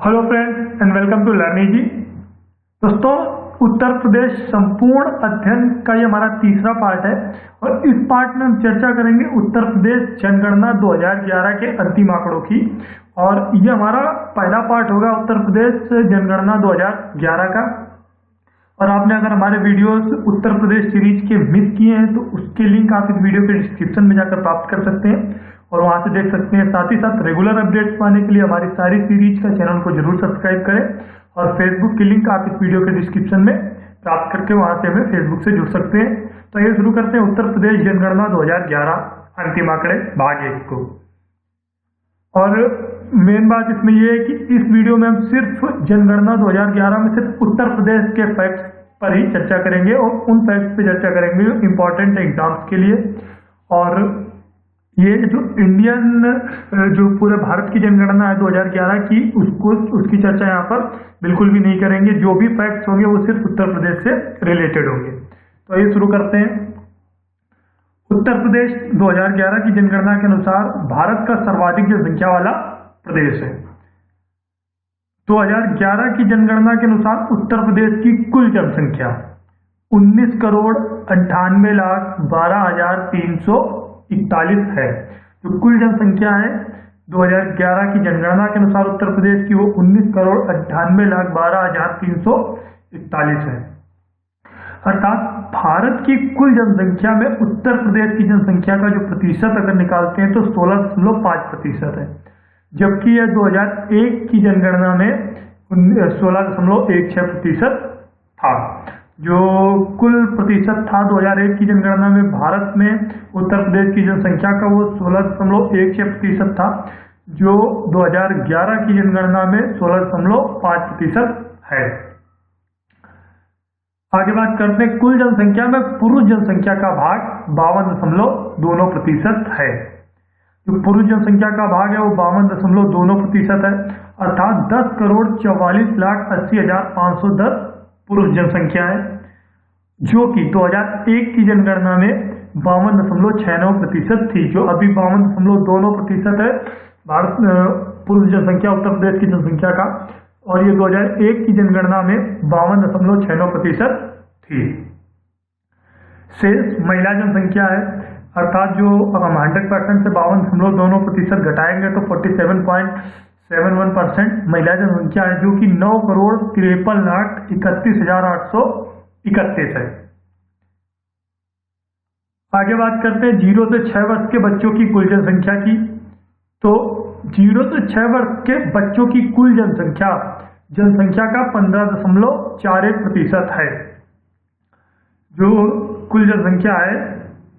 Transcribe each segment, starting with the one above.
Hello friends and welcome to learning जी। दोस्तों, उत्तर प्रदेश संपूर्ण अध्ययन का ये हमारा तीसरा पार्ट है और इस पार्ट में हम चर्चा करेंगे उत्तर प्रदेश जनगणना 2011 के अंतिम आंकड़ों की। और ये हमारा पहला पार्ट होगा उत्तर प्रदेश जनगणना 2011 का। और आपने अगर हमारे वीडियोस उत्तर प्रदेश सीरीज के मिस किए हैं तो उसके लिंक आप इस वीडियो के डिस्क्रिप्शन में जाकर प्राप्त कर सकते हैं और वहां से देख सकते हैं। साथ ही साथ रेगुलर अपडेट्स पाने के लिए हमारी सारी सीरीज का चैनल को जरूर सब्सक्राइब करें और फेसबुक की लिंक आप इस वीडियो के डिस्क्रिप्शन में प्राप्त करके वहां से हमें फेसबुक से जुड़ सकते हैं। तो ये शुरू करते हैं उत्तर प्रदेश जनगणना 2011 अंतिम आंकड़े भाग 1 को। और मेन बात इसमें यह है कि इस वीडियो में हम सिर्फ जनगणना 2011 में सिर्फ उत्तर प्रदेश के फैक्ट्स पर ही चर्चा करेंगे और उन फैक्ट्स पे चर्चा करेंगे जो इंपॉर्टेंट एग्जाम्स के लिए। और ये जो इंडियन जो पूरे भारत की जनगणना है 2011 की उसकी चर्चा यहाँ पर बिल्कुल भी नहीं करेंगे। जो भी फैक्ट्स होंगे वो सिर्फ उत्तर प्रदेश से रिलेटेड होंगे। तो ये शुरू करते हैं। उत्तर प्रदेश 2011 की जनगणना के अनुसार भारत का सर्वाधिक जनसंख्या वाला प्रदेश है। 2011 की जनगणना के अनुसार उत्तर प्रदेश की कुल जनसंख्या 19,98,12,341 है। जो कुल जनसंख्या है 2011 की जनगणना के अनुसार उत्तर प्रदेश की वो 19,98,12,341 है। अर्थात भारत की कुल जनसंख्या में उत्तर प्रदेश की जनसंख्या का जो प्रतिशत अगर निकालते हैं तो 16.5% है, जबकि यह 2001 की जनगणना में 16.16% था। जो कुल प्रतिशत था 2001 की जनगणना में भारत में उत्तर प्रदेश की जनसंख्या का वो 16.16% था, जो 2011 की जनगणना में 16.5% है। आगे बात करते हैं कुल जनसंख्या में पुरुष जनसंख्या का भाग 52.2% है। जो पुरुष जनसंख्या का भाग है वो 52.2% है। अर्थात 10,44,80,510 पुरुष जनसंख्या है, जो कि 2001 की जनगणना में 52.69% थी, जो अभी 52.29% है भारत पुरुष जनसंख्या उत्तर प्रदेश की जनसंख्या का। और ये 2001 की जनगणना में 52.69% थी। शेष महिला जनसंख्या है। अर्थात जो हम 100% से 52.29% घटाएंगे तो 47.71% महिला जनसंख्या है, जो कि 9,53,31,831 है। आगे बात करते हैं 0 से 6 वर्ष के बच्चों की कुल जनसंख्या की। तो 0 से 6 वर्ष के बच्चों की कुल जनसंख्या का 15.41% है। जो कुल जनसंख्या है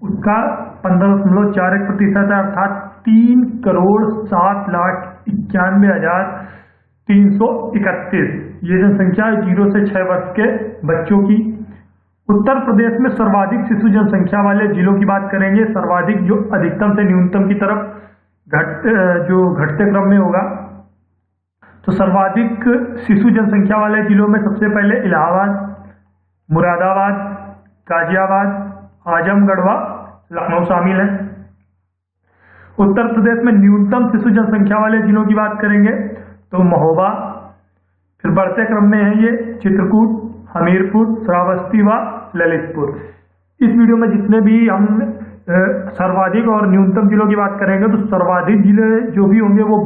उसका 15.41% है। अर्थात 3,07,91,331 ये जनसंख्या है 0 से 6 वर्ष के बच्चों की। उत्तर प्रदेश में सर्वाधिक शिशु जनसंख्या वाले जिलों की बात करेंगे। सर्वाधिक जो अधिकतम से न्यूनतम की तरफ घटते क्रम में होगा। तो सर्वाधिक शिशु जनसंख्या वाले जिलों में सबसे पहले इलाहाबाद, मुरादाबाद, गाजियाबाद, आजमगढ़ व लखनऊ शामिल है। उत्तर प्रदेश में न्यूनतम शिशु जनसंख्या वाले जिलों की बात करेंगे तो महोबा, फिर बढ़ते क्रम में है ये चित्रकूट, हमीरपुर, श्रावस्ती व ललितपुर। इस वीडियो में जितने भी हम सर्वाधिक और न्यूनतम जिलों की बात करेंगे तो सर्वाधिक जिले जो भी होंगे वो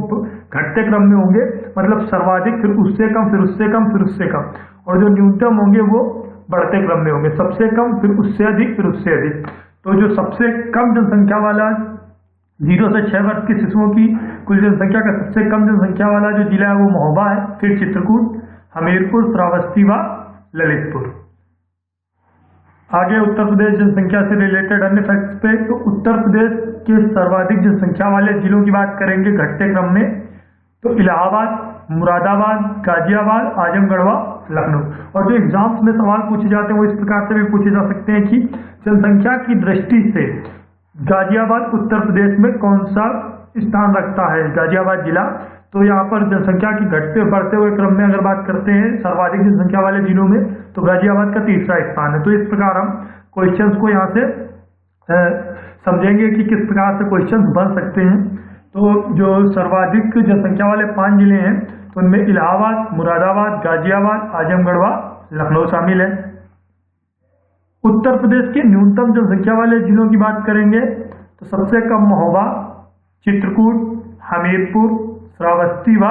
घटते क्रम में होंगे, मतलब सर्वाधिक, फिर उससे कम, फिर उससे कम, फिर उससे कम। और जो न्यूनतम होंगे वो बढ़ते क्रम में होंगे, सबसे कम, फिर उससे अधिक, फिर उससे अधिक। तो जो सबसे कम जनसंख्या वाला 0 से 6 वर्ष के शिशुओं की कुल जनसंख्या का सबसे कम जनसंख्या वाला जो जिला है वो महोबा है, फिर चित्रकूट, हमीरपुर, श्रावस्ती व ललितपुर। आगे उत्तर प्रदेश जनसंख्या से रिलेटेड अन्य फैक्ट्स पे, तो उत्तर प्रदेश के सर्वाधिक जनसंख्या वाले जिलों की बात करेंगे घटते क्रम में तो इलाहाबाद, मुरादाबाद, गाजियाबाद, आजमगढ़ व लखनऊ। और जो एग्जाम्स में सवाल पूछे जाते हैं वो इस प्रकार से भी पूछे जा सकते हैं कि जनसंख्या की दृष्टि से गाजियाबाद उत्तर प्रदेश में कौन सा स्थान रखता है, गाजियाबाद जिला। तो यहाँ पर जनसंख्या की घटते बढ़ते हुए क्रम में अगर बात करते हैं सर्वाधिक जनसंख्या वाले जिलों में तो गाजियाबाद का तीसरा स्थान है। तो इस प्रकार हम क्वेश्चंस को यहाँ से समझेंगे कि किस प्रकार से क्वेश्चंस बन सकते हैं। तो जो सर्वाधिक जनसंख्या वाले 5 जिले हैं तो उनमें इलाहाबाद, मुरादाबाद, गाजियाबाद, आजमगढ़ व लखनऊ शामिल है। उत्तर प्रदेश के न्यूनतम जनसंख्या वाले जिलों की बात करेंगे तो सबसे कम महोबा, चित्रकूट, हमीरपुर, श्रावस्ती व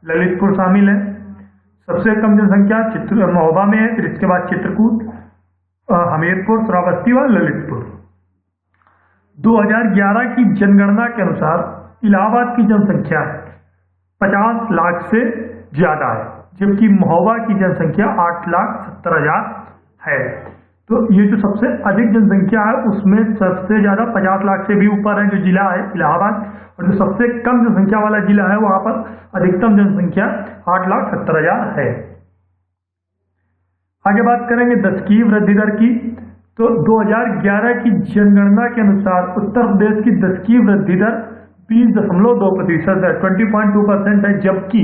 ललितपुर शामिल है। सबसे कम जनसंख्या महोबा में है, फिर इसके बाद चित्रकूट, हमीरपुर, श्रावस्ती व ललितपुर। 2011 की जनगणना के अनुसार इलाहाबाद की जनसंख्या 50 लाख से ज्यादा है, जबकि महोबा की जनसंख्या 8,70,000 है। तो ये जो सबसे अधिक जनसंख्या है उसमें सबसे ज्यादा 50 लाख से भी ऊपर है जो जिला है इलाहाबाद, और जो सबसे कम जनसंख्या वाला जिला है वहां पर अधिकतम जनसंख्या 8,70,000 है। आगे बात करेंगे दशकीय वृद्धि दर की। तो 2011 की जनगणना के अनुसार उत्तर प्रदेश की दशकीय वृद्धि दर 20.2% है, 20.2% है, जबकि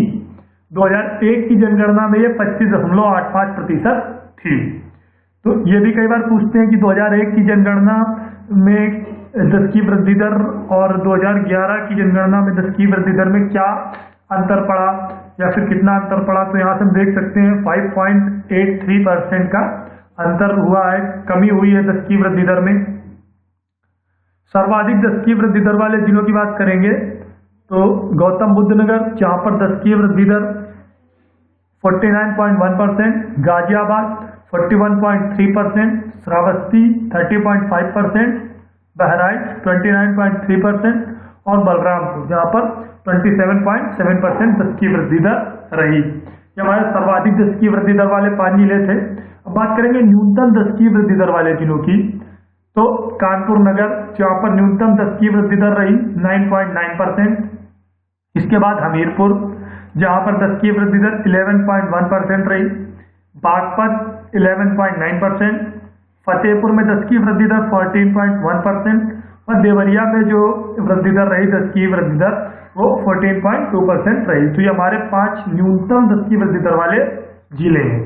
2001 की जनगणना में ये 25.85% थी। तो ये भी कई बार पूछते हैं कि 2001 की जनगणना में दशकीय वृद्धि दर और 2011 की जनगणना में दशकीय वृद्धि दर में क्या अंतर पड़ा या फिर कितना अंतर पड़ा। तो यहाँ से हम देख सकते हैं 5.83% का अंतर हुआ है, कमी हुई है दशकीय वृद्धि दर में। सर्वाधिक दशकीय वृद्धि दर वाले जिलों की बात करेंगे तो गौतम बुद्ध नगर, जहां पर दशकीय वृद्धि दर 49.1%, गाजियाबाद 41.3%, श्रावस्ती 30.5%, बहराइच 29.3% और बलरामपुर जहां पर 27.7% दशकीय वृद्धि दर रही। ये हमारे सर्वाधिक दशकीय वृद्धि दर वाले 5 जिले थे। अब बात करेंगे न्यूनतम दशकीय वृद्धि दर वाले जिलों की। तो कानपुर नगर, जहां पर न्यूनतम दशकीय वृद्धि दर रही 9.9%। इसके बाद हमीरपुर, जहां पर दशकीय वृद्धि दर 11.1% रही। बागपत 11.9%, फतेहपुर में दशकीय वृद्धि दर 14.1% और देवरिया में जो वृद्धि दर रही दशकीय वृद्धि दर वो 14.2% रही। तो ये हमारे 5 न्यूनतम दशकीय वृद्धि दर वाले जिले हैं।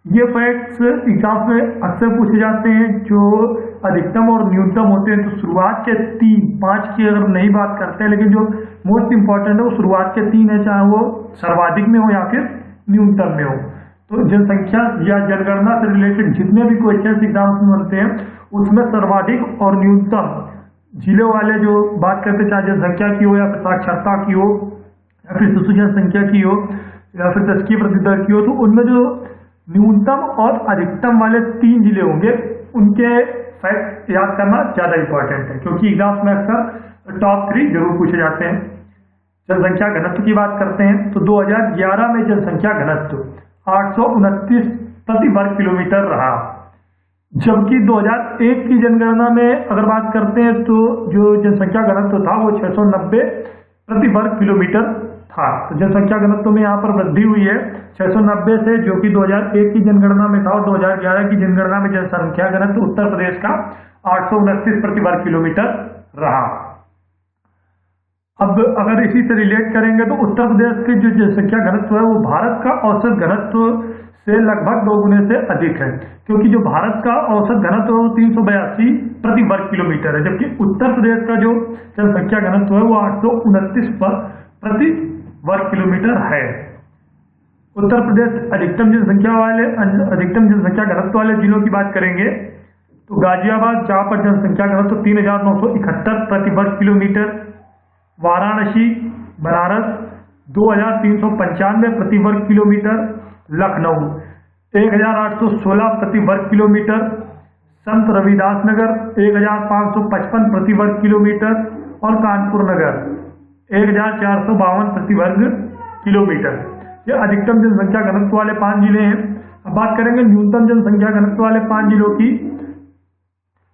ये फैक्ट्स एग्जाम में अक्सर पूछे जाते हैं, जो अधिकतम और न्यूनतम होते हैं। तो शुरुआत के 5 की अगर नहीं बात करते हैं, लेकिन जो मोस्ट इंपॉर्टेंट है वो शुरुआत के 3 है, चाहे वो सर्वाधिक में हो या फिर न्यूनतम में हो। तो जनसंख्या या जनगणना से रिलेटेड जितने भी क्वेश्चन एग्जाम्स में बनते हैं उसमें सर्वाधिक और न्यूनतम जिलों वाले जो बात करते हैं, चाहे जनसंख्या की हो या फिर साक्षरता की हो या फिर शिशु जनसंख्या की हो या फिर दशकीय वृद्धि दर की हो, तो उनमें जो न्यूनतम और अधिकतम वाले 3 जिले होंगे उनके फैक्ट याद करना ज्यादा इंपॉर्टेंट है, क्योंकि एग्जाम्स में अक्सर टॉप 3 जरूर पूछे जाते हैं। जनसंख्या घनत्व की बात करते हैं तो 2011 में जनसंख्या घनत्व 829 प्रति वर्ग किलोमीटर रहा, जबकि 2001 की जनगणना में अगर बात करते हैं तो जो जनसंख्या घनत्व था वो 690 प्रति वर्ग किलोमीटर था। तो जनसंख्या घनत्व में यहाँ पर वृद्धि हुई है 690 से, जो कि 2001 की जनगणना में था, और 2011 की जनगणना में जनसंख्या घनत्व उत्तर प्रदेश का 829 प्रति वर्ग किलोमीटर रहा। अब अगर इसी से रिलेट करेंगे तो उत्तर प्रदेश के जो जनसंख्या घनत्व है वो भारत का औसत घनत्व से लगभग 2 गुने से अधिक है, क्योंकि जो भारत का औसत घनत्व है वो 382 प्रति वर्ग किलोमीटर है, जबकि उत्तर प्रदेश का जो जनसंख्या घनत्व है वो 829 प्रति वर्ग किलोमीटर है। उत्तर प्रदेश अधिकतम जनसंख्या घनत्व वाले जिलों की बात करेंगे तो गाजियाबाद, जहां पर जनसंख्या घनत्व 3,971 प्रति वर्ग किलोमीटर, वाराणसी, बनारस 2,395 प्रति वर्ग किलोमीटर, लखनऊ 1,816 प्रति वर्ग किलोमीटर, संत रविदास नगर 1,555 प्रति वर्ग किलोमीटर और कानपुर नगर 1,452 प्रति वर्ग किलोमीटर। ये अधिकतम जनसंख्या घनत्व वाले 5 जिले हैं। अब बात करेंगे न्यूनतम जनसंख्या घनत्व वाले 5 जिलों की।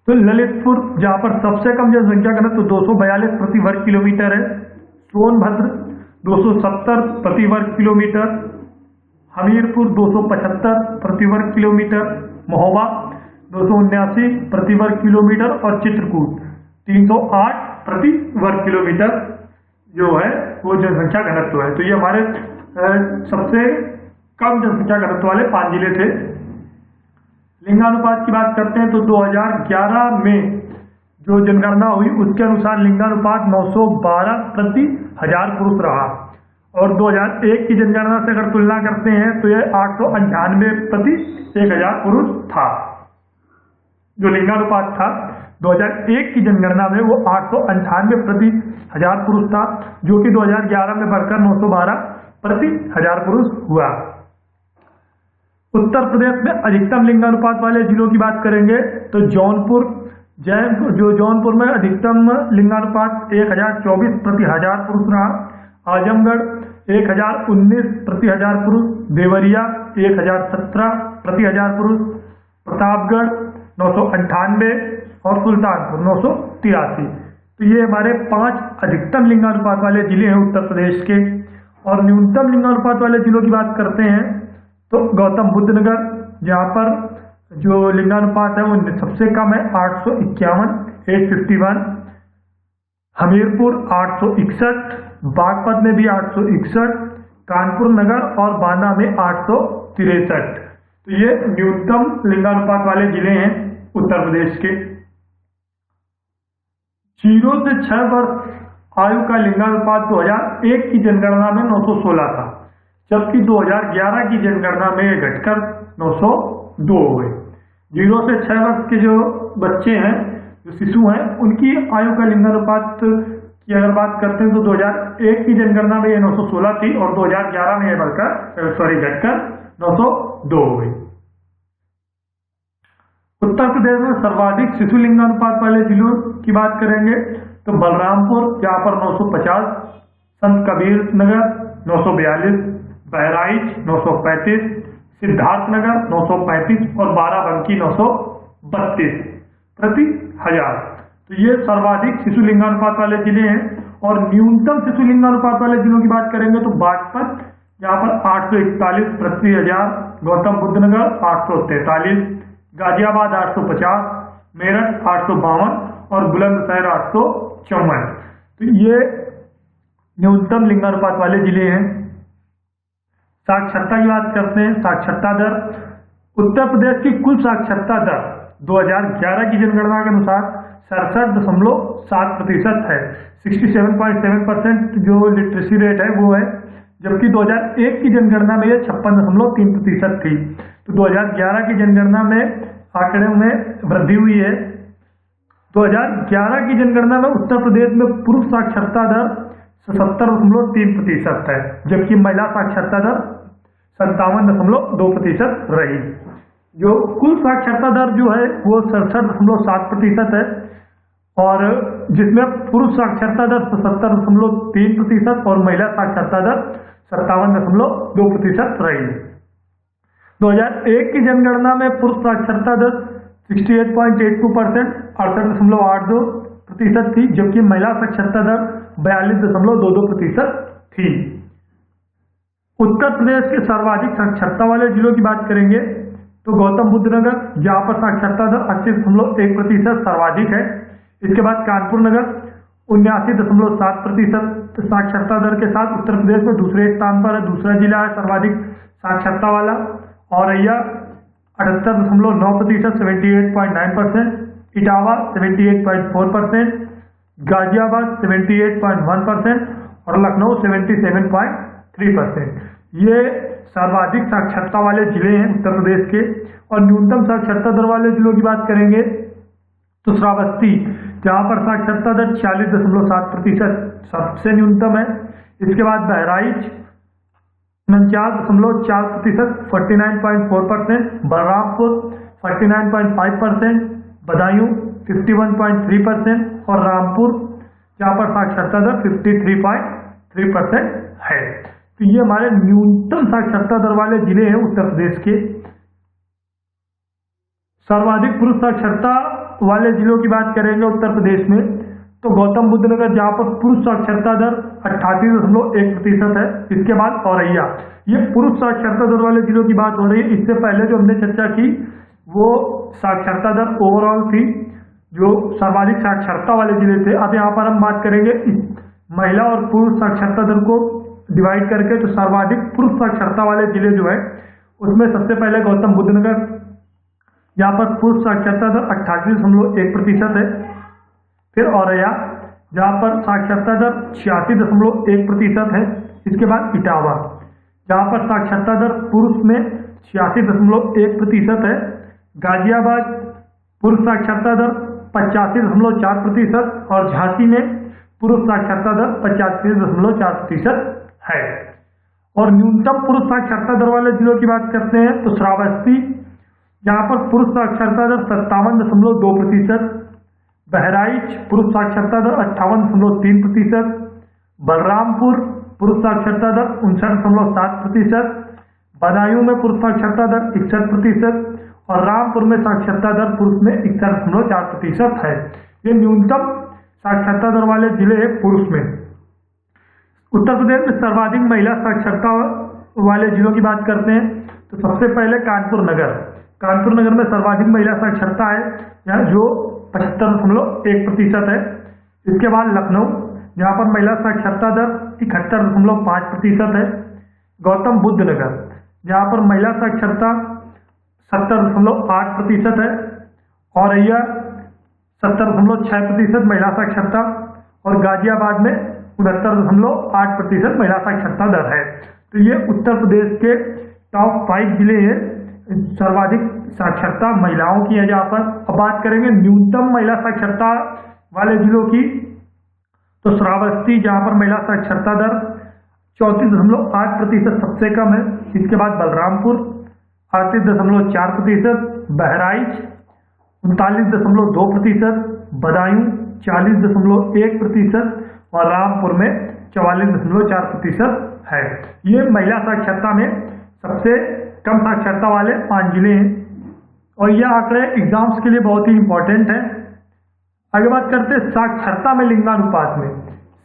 तो ललितपुर, जहां पर सबसे कम जनसंख्या घनत्व 242 प्रति वर्ग किलोमीटर है, सोनभद्र 270 प्रति वर्ग किलोमीटर, हमीरपुर 275 प्रति वर्ग किलोमीटर, महोबा 279 प्रति वर्ग किलोमीटर और चित्रकूट 308 प्रति वर्ग किलोमीटर जो है वो जनसंख्या घनत्व है। तो ये हमारे सबसे कम जनसंख्या घनत्व वाले 5 जिले थे। लिंगानुपात की बात करते हैं तो 2011 में जो जनगणना हुई उसके अनुसार लिंगानुपात 912 प्रति 1000 पुरुष रहा, और 2001 की जनगणना से अगर तुलना करते हैं तो यह 898 प्रति 1000 पुरुष था। जो लिंगानुपात था 2001 की जनगणना में वो 898 प्रति 1000 पुरुष था, जो कि 2011 में बढ़कर 912 प्रति 1000 पुरुष हुआ। उत्तर प्रदेश में अधिकतम लिंगानुपात वाले जिलों की बात करेंगे तो जौनपुर में अधिकतम लिंगानुपात 1024 प्रति 1000 पुरुष रहा। आजमगढ़ 1019 प्रति 1000 पुरुष, देवरिया 1017 प्रति 1000 पुरुष, प्रतापगढ़ 998 और सुल्तानपुर 983। तो ये हमारे 5 अधिकतम लिंगानुपात वाले जिले हैं उत्तर प्रदेश के। और न्यूनतम लिंगानुपात वाले जिलों की बात करते हैं तो गौतम बुद्ध नगर, जहाँ पर जो लिंगानुपात है वो सबसे कम है 851, हमीरपुर 861, बागपत में भी 861, कानपुर नगर और बांदा में 863। तो ये न्यूनतम लिंगानुपात वाले जिले हैं उत्तर प्रदेश के। 0 से 6 वर्ष आयु का लिंगानुपात 2001 की जनगणना में 916 था, जबकि 2011 की जनगणना में ये घटकर 902 हो गए। 0 से 6 वर्ष के जो बच्चे हैं, जो शिशु हैं, उनकी आयु का लिंगानुपात की अगर बात करते हैं तो 2001 की जनगणना में ये 916 थी और 2011 में ये घटकर 902 हो गई। उत्तर प्रदेश में सर्वाधिक शिशु लिंगानुपात वाले जिलों की बात करेंगे तो बलरामपुर, जहाँ पर 950, संत कबीर नगर 942, बहराइच 935, सिद्धार्थनगर 935 और बाराबंकी 932 प्रति 1000। तो ये सर्वाधिक शिशु लिंगानुपात वाले जिले हैं। और न्यूनतम शिशु लिंगानुपात वाले जिलों की बात करेंगे तो बागपत, जहाँ पर 841 प्रति 1000, गौतम बुद्ध नगर 843, गाजियाबाद 850, मेरठ 852 और बुलंदशहर 854। तो ये न्यूनतम लिंगानुपात वाले जिले हैं। साक्षरता की बात करते हैं। साक्षरता दर, उत्तर प्रदेश की कुल साक्षरता दर 2011 की जनगणना के अनुसार 67.7% है। 67.7% जो लिटरेसी रेट है वो है, जबकि 2001 की जनगणना में यह 56.3% थी। तो 2011 की जनगणना में आंकड़े में वृद्धि हुई है। 2011 की जनगणना में उत्तर प्रदेश में पुरुष साक्षरता दर 77.3% है, जबकि महिला साक्षरता दर 57.2% रही। जो कुल साक्षरता दर जो है वो 67.7% है और जिसमें पुरुष साक्षरता दर 77.3% और महिला साक्षरता दर 57.2% रही। 2001 की जनगणना में पुरुष साक्षरता दर 68.82% 68.82% थी, जबकि महिला साक्षरता दर 42.22% थी। उत्तर प्रदेश के सर्वाधिक साक्षरता वाले जिलों की बात करेंगे तो गौतम बुद्ध नगर, जहाँ पर साक्षरता दर 80.1% सर्वाधिक है। इसके बाद कानपुर नगर 79.7% साक्षरता दर के साथ उत्तर प्रदेश में दूसरे स्थान पर है, दूसरा जिला है सर्वाधिक साक्षरता वाला। औरैया 78.9% 78.9%, इटावा 78.4%, गाजियाबाद 78.1% और लखनऊ 77.3%। ये सर्वाधिक साक्षरता वाले जिले हैं उत्तर प्रदेश के। और न्यूनतम साक्षरता दर वाले जिलों की बात करेंगे तो श्रावस्ती, जहाँ पर साक्षरता दर 46.7% सबसे न्यूनतम है। इसके बाद बहराइच 49.4% 49.4%, बलरामपुर 49.5%, बदायूं 51.3% और रामपुर, जहाँ पर साक्षरता दर 53.3% है। तो ये हमारे न्यूनतम साक्षरता दर वाले जिले हैं उत्तर प्रदेश के। सर्वाधिक पुरुष साक्षरता वाले जिलों की बात करेंगे उत्तर प्रदेश में तो गौतम बुद्ध नगर, जहाँ पर पुरुष साक्षरता दर 88.1% है। इसके बाद औरैया। ये पुरुष साक्षरता दर वाले जिलों की बात हो रही है। इससे पहले जो हमने चर्चा की वो साक्षरता दर ओवरऑल थी, जो सर्वाधिक साक्षरता वाले जिले थे। अब यहाँ पर हम बात करेंगे महिला और पुरुष साक्षरता दर को डिवाइड करके। तो सर्वाधिक पुरुष साक्षरता वाले जिले जो है उसमें सबसे पहले गौतम बुद्ध नगर, जहाँ पर पुरुष साक्षरता दर 88.1% है। फिर औरैया, जहाँ पर साक्षरता दर 86.1% है। इसके बाद इटावा, जहाँ पर साक्षरता दर पुरुष में 86.1% है। गाजियाबाद पुरुष साक्षरता दर 85.4% और झांसी में पुरुष साक्षरता दर 85.4% है। और न्यूनतम पुरुष साक्षरता दर वाले जिलों की बात करते हैं तो श्रावस्ती, जहाँ पर पुरुष साक्षरता दर 57.2%, बहराइच पुरुष साक्षरता दर 58.3%, बलरामपुर पुरुष साक्षरता दर 59.7%, बदायूं में पुरुष साक्षरता दर 61% और रामपुर में साक्षरता दर पुरुष में 61.4% है। ये न्यूनतम साक्षरता दर वाले जिले हैं पुरुष में। उत्तर प्रदेश में सर्वाधिक महिला साक्षरता वाले जिलों की बात करते हैं तो सबसे पहले कानपुर नगर। कानपुर नगर में सर्वाधिक महिला साक्षरता है यहाँ जो 75.1% है। इसके बाद लखनऊ, जहाँ पर महिला साक्षरता दर 71.5% है। गौतम बुद्ध नगर, जहाँ पर महिला साक्षरता 70.8% है। औरैया 70.6% महिला साक्षरता और गाजियाबाद में 69.8% महिला साक्षरता दर है। तो ये उत्तर प्रदेश के टॉप 5 जिले हैं सर्वाधिक साक्षरता महिलाओं की है जहाँ पर। अब बात करेंगे न्यूनतम महिला साक्षरता वाले जिलों की तो श्रावस्ती, जहाँ पर महिला साक्षरता दर 34.8% सबसे कम है। इसके बाद बलरामपुर 38.4%, बहराइच 39.2%, बदायूं 40.1% और रामपुर में 44.4% है। ये महिला साक्षरता में सबसे कम साक्षरता वाले 5 जिले हैं और यह आंकड़े एग्जाम्स के लिए बहुत ही इंपॉर्टेंट है। आगे बात करते हैं साक्षरता में लिंगानुपात में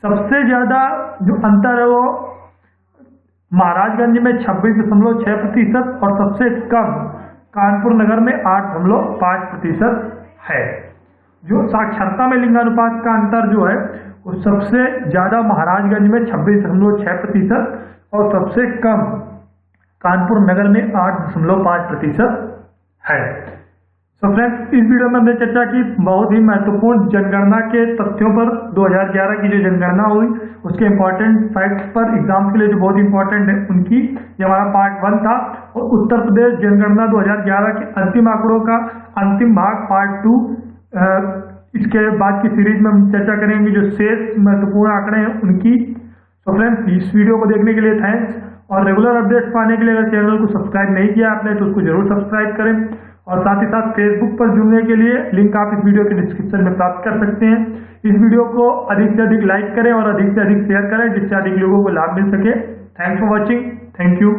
सबसे ज्यादा जो अंतर है वो महाराजगंज में 26.6% और सबसे कम कानपुर नगर में 8.5% है। जो साक्षरता में लिंगानुपात का अंतर जो है वो सबसे ज्यादा महाराजगंज में 26.6% और सबसे कम कानपुर नगर में 8.5% है। तो फ्रेंड्स, इस वीडियो में हमने चर्चा की बहुत ही महत्वपूर्ण जनगणना के तथ्यों पर। 2011 की जो जनगणना हुई उसके इंपॉर्टेंट फैक्ट्स पर एग्जाम के लिए जो बहुत इंपॉर्टेंट है उनकी, ये हमारा पार्ट 1 था। और उत्तर प्रदेश जनगणना 2011 के अंतिम आंकड़ों का अंतिम भाग पार्ट 2 इसके बाद की सीरीज में हम चर्चा करेंगे जो शेष महत्वपूर्ण आंकड़े हैं उनकी। तो फ्रेंड्स, इस वीडियो को देखने के लिए थैंक्स और रेगुलर अपडेट्स पाने के लिए अगर चैनल को सब्सक्राइब नहीं किया आपने तो उसको जरूर सब्सक्राइब करें और साथ ही साथ फेसबुक पर जुड़ने के लिए लिंक आप इस वीडियो के डिस्क्रिप्शन में प्राप्त कर सकते हैं। इस वीडियो को अधिक से अधिक लाइक करें और अधिक से अधिक शेयर करें जिससे अधिक लोगों को लाभ मिल सके। Thanks for watching. Thank you.